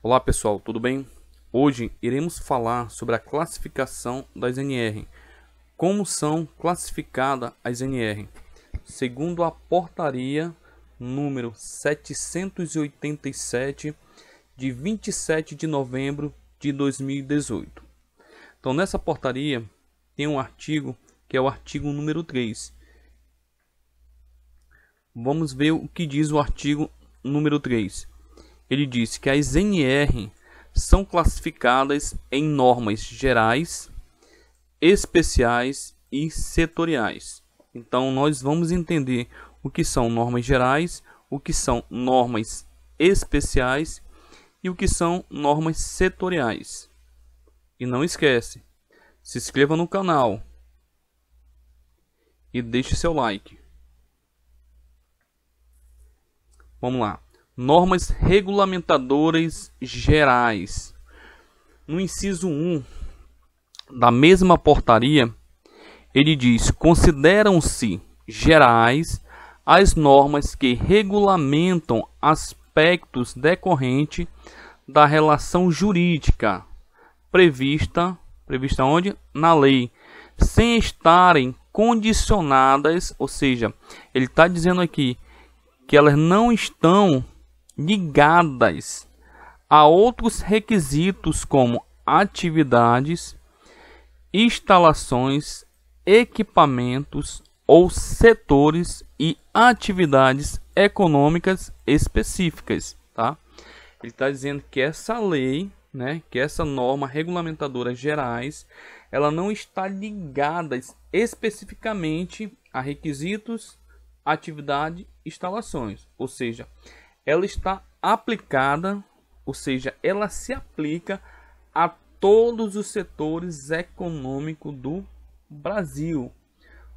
Olá pessoal, tudo bem? Hoje iremos falar sobre a classificação das NR. Como são classificadas as NR? Segundo a portaria número 787 de 27 de novembro de 2018. Então nessa portaria tem um artigo que é o artigo número 3. Vamos ver o que diz o artigo número 3. Ele diz que as NR são classificadas em normas gerais, especiais e setoriais. Então nós vamos entender o que são normas gerais, o que são normas especiais e o que são normas setoriais. E não esquece, se inscreva no canal e deixe seu like. Vamos lá. Normas regulamentadoras gerais. No inciso 1 da mesma portaria, ele diz: consideram-se gerais as normas que regulamentam aspectos decorrentes da relação jurídica prevista onde? Na lei, sem estarem condicionadas, ou seja, ele está dizendo aqui que elas não estão ligadas a outros requisitos como atividades, instalações, equipamentos ou setores e atividades econômicas específicas, tá? Ele está dizendo que essa lei, que essa norma regulamentadora gerais, ela não está ligada especificamente a requisitos, atividade, instalações, ou seja, ela está aplicada, ou seja, ela se aplica a todos os setores econômicos do Brasil.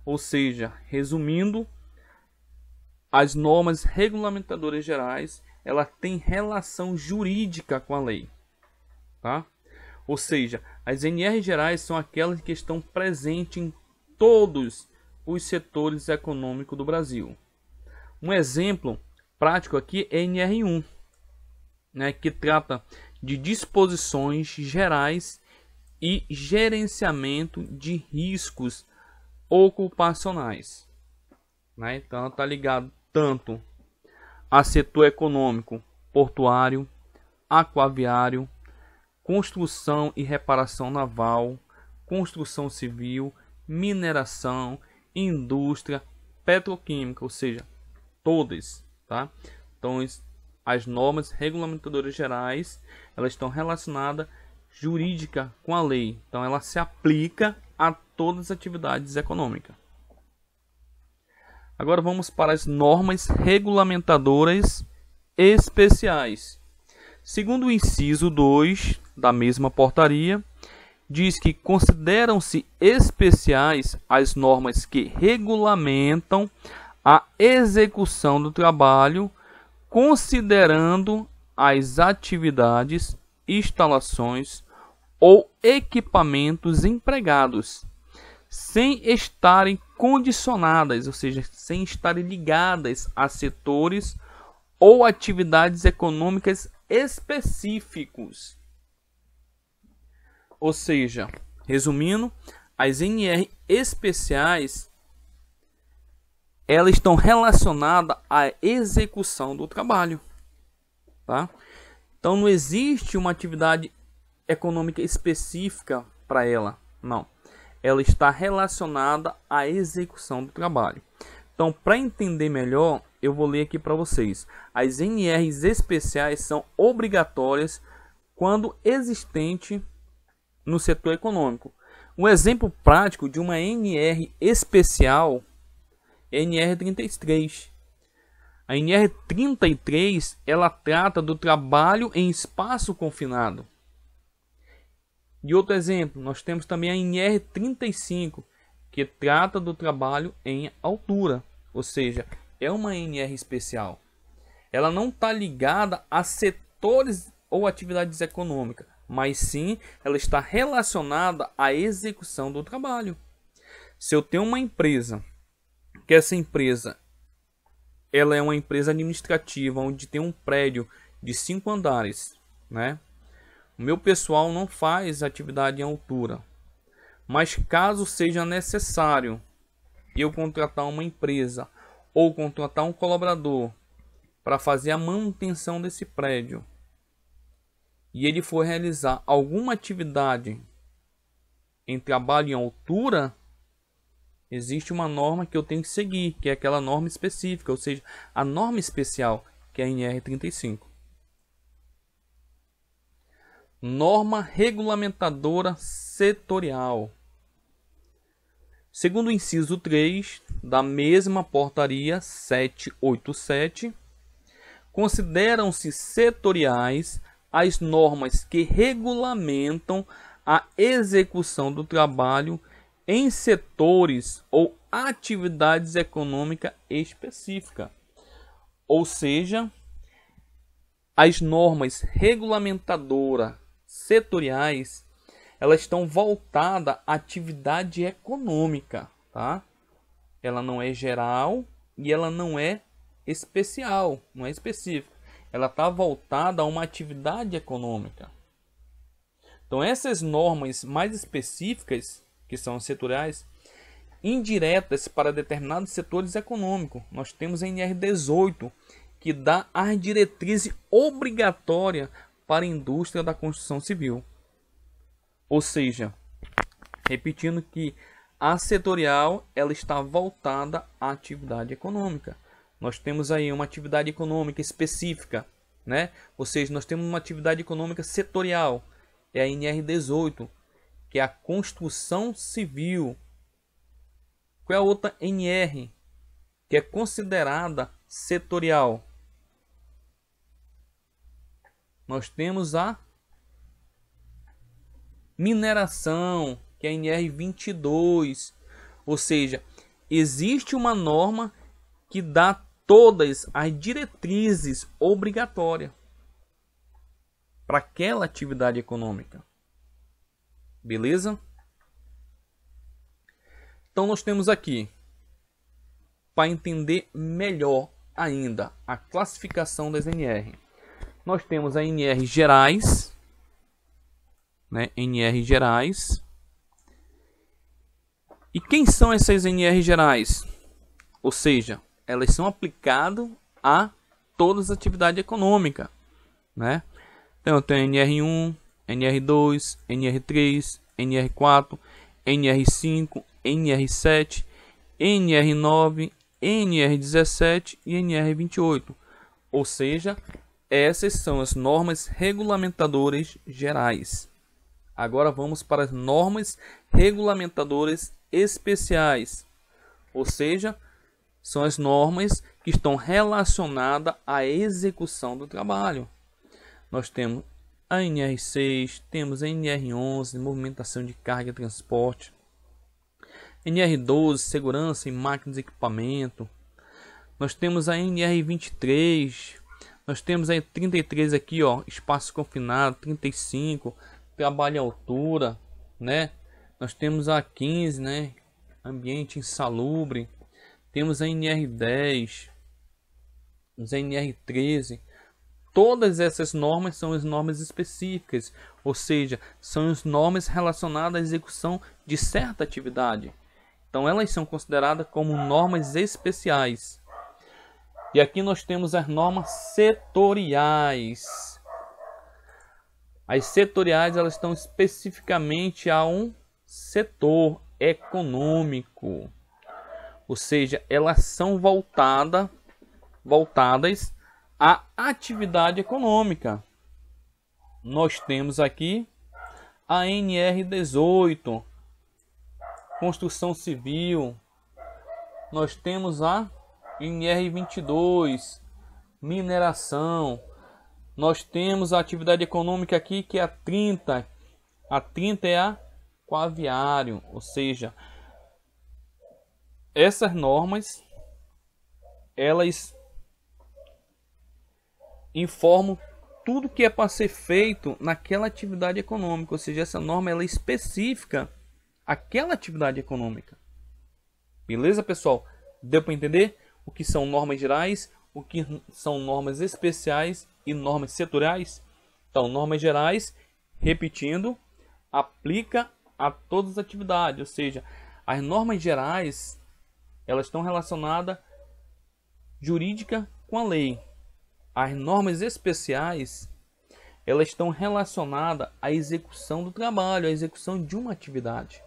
Ou seja, resumindo, as normas regulamentadoras gerais, ela tem relação jurídica com a lei, tá? Ou seja, as NR gerais são aquelas que estão presentes em todos os setores econômicos do Brasil. Um exemplo prático aqui é NR1, que trata de disposições gerais e gerenciamento de riscos ocupacionais. Então ela está ligada tanto a setor econômico, portuário, aquaviário, construção e reparação naval, construção civil, mineração, indústria, petroquímica, ou seja, todas, tá? Então as normas regulamentadoras gerais, elas estão relacionadas jurídica com a lei, então ela se aplica a todas as atividades econômicas. Agora vamos para as normas regulamentadoras especiais. Segundo o inciso 2 da mesma portaria, diz que consideram-se especiais as normas que regulamentam a execução do trabalho, considerando as atividades, instalações ou equipamentos empregados, sem estarem condicionadas, ou seja, sem estarem ligadas a setores ou atividades econômicas específicos. Ou seja, resumindo, as NR especiais, elas estão relacionadas à execução do trabalho, tá? Então não existe uma atividade econômica específica para ela, não. Ela está relacionada à execução do trabalho. Então, para entender melhor, eu vou ler aqui para vocês. As NRs especiais são obrigatórias quando existente no setor econômico. Um exemplo prático de uma NR especial é a NR33. A NR33, ela trata do trabalho em espaço confinado. E outro exemplo, nós temos também a NR35, que trata do trabalho em altura, ou seja, é uma NR especial. Ela não está ligada a setores ou atividades econômicas, mas sim ela está relacionada à execução do trabalho. Se eu tenho uma empresa, que essa empresa ela é uma empresa administrativa, onde tem um prédio de 5 andares, né? O meu pessoal não faz atividade em altura, mas caso seja necessário eu contratar uma empresa ou contratar um colaborador para fazer a manutenção desse prédio e ele for realizar alguma atividade em trabalho em altura, existe uma norma que eu tenho que seguir, que é aquela norma específica, ou seja, a norma especial, que é a NR35. Norma regulamentadora setorial. Segundo o inciso 3 da mesma portaria 787, consideram-se setoriais as normas que regulamentam a execução do trabalho em setores ou atividades econômicas específicas. Ou seja, as normas regulamentadoras setoriais, elas estão voltadas à atividade econômica, tá? Ela não é geral e ela não é especial, não é específica. Ela está voltada a uma atividade econômica. Então essas normas mais específicas, que são setoriais, indiretas para determinados setores econômicos, nós temos a NR18, que dá as diretrizes obrigatórias para a indústria da construção civil. Ou seja, repetindo que a setorial ela está voltada à atividade econômica. Nós temos aí uma atividade econômica específica, né? Ou seja, nós temos uma atividade econômica setorial, é a NR18, que é a construção civil. Qual é a outra NR que é considerada setorial? Nós temos a mineração, que é a NR22. Ou seja, existe uma norma que dá todas as diretrizes obrigatórias para aquela atividade econômica. Beleza? Então nós temos aqui, para entender melhor ainda a classificação das NR, nós temos a NR gerais, né? NR gerais. E quem são essas NR gerais? Ou seja, elas são aplicadas a todas as atividades econômicas, né? Então eu tenho NR1, NR2, NR3, NR4, NR5, NR7, NR9, NR17 e NR28. Ou seja, essas são as normas regulamentadoras gerais. Agora vamos para as normas regulamentadoras especiais. Ou seja, são as normas que estão relacionadas à execução do trabalho. Nós temos a NR6, temos a NR11, movimentação de carga e transporte. NR12, segurança em máquinas e equipamento. Nós temos a NR23, nós temos a 33 aqui, ó, espaço confinado, 35, trabalho em altura, né? Nós temos a 15, né, ambiente insalubre. Temos a NR10, a NR13. Todas essas normas são as normas específicas, ou seja, são as normas relacionadas à execução de certa atividade. Então elas são consideradas como normas especiais. E aqui nós temos as normas setoriais. As setoriais elas estão especificamente a um setor econômico. Ou seja, elas são voltadas à atividade econômica. Nós temos aqui a NR18, construção civil. Nós temos a NR22, mineração. Nós temos a atividade econômica aqui que é a 30. A 30 é a aquaviário, ou seja, essas normas elas informam tudo que é para ser feito naquela atividade econômica, ou seja, essa norma ela é específica àquela atividade econômica. Beleza, pessoal? Deu para entender o que são normas gerais, o que são normas especiais e normas setoriais? Então, normas gerais, repetindo, aplica a todas as atividades, ou seja, as normas gerais, elas estão relacionadas jurídica com a lei. As normas especiais, elas estão relacionadas à execução do trabalho, à execução de uma atividade.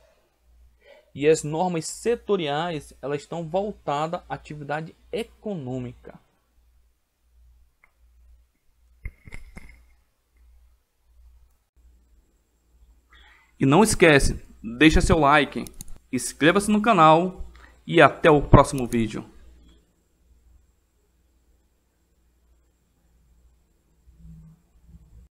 E as normas setoriais, elas estão voltadas à atividade econômica. E não esquece, deixa seu like, inscreva-se no canal e até o próximo vídeo.